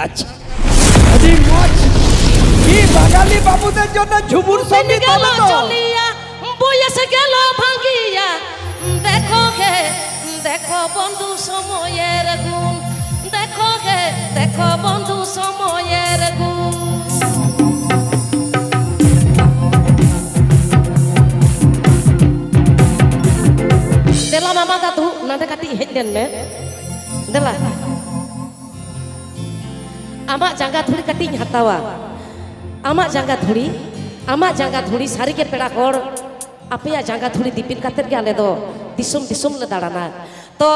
আচ্ছা আরে মজ কি বাঙালি বাবুদের জন্য ঝুমুর সঙ্গীত হবে তো চলিয়া বয়স গেল ভাঙিয়া দেখো গে দেখো বন্ধু সময়ের গুণ দেখো গে দেখো বন্ধু সময়ের গুণ দেলা মামা দাদু নাতে কাটি hedge then May দেলা ama jangga thuri kating hatawa ama jangga thuri sari ke peda hor apeya jangga thuri dipin kater ge ale do disum le darana to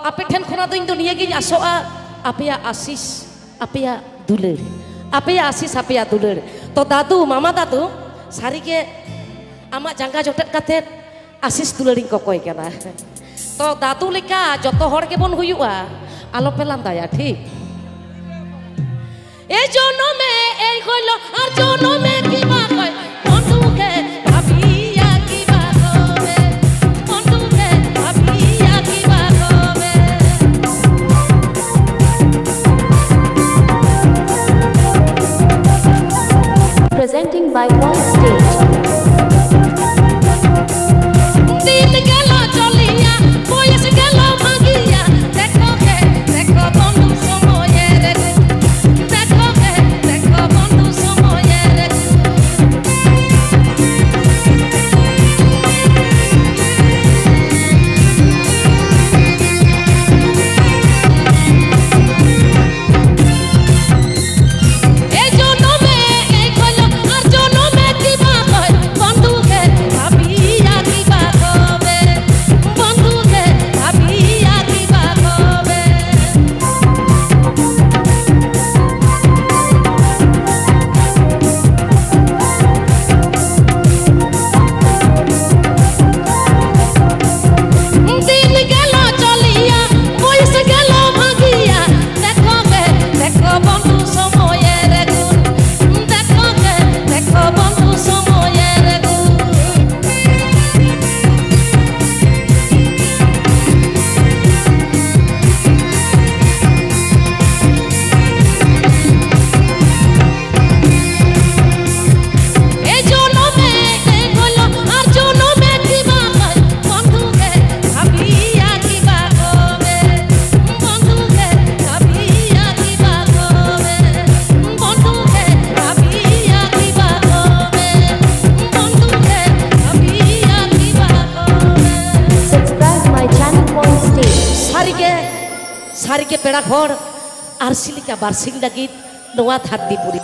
ape then khona do indo niye ge asoa apeya asis apeya duler to dadu mama dadu sari ke ama jangga jotet kater asis dulerin ko koi kana to dadu leka joto hor ke bon huyua alo pelandaya thik এই জনমে এই হইল আর জনমে কি বা কয় বন্ধুকে ভাবিয়া কি বা হবে বন্ধুকে ভাবিয়া কি বা হবে presenting by One Stage দিন গেল চলিয়া বয়স গেল ভাগিয়া দেখো গে দেখো বন্ধু সময়ের sari ke peda hor arsilika barsing dagit noa thaddi puri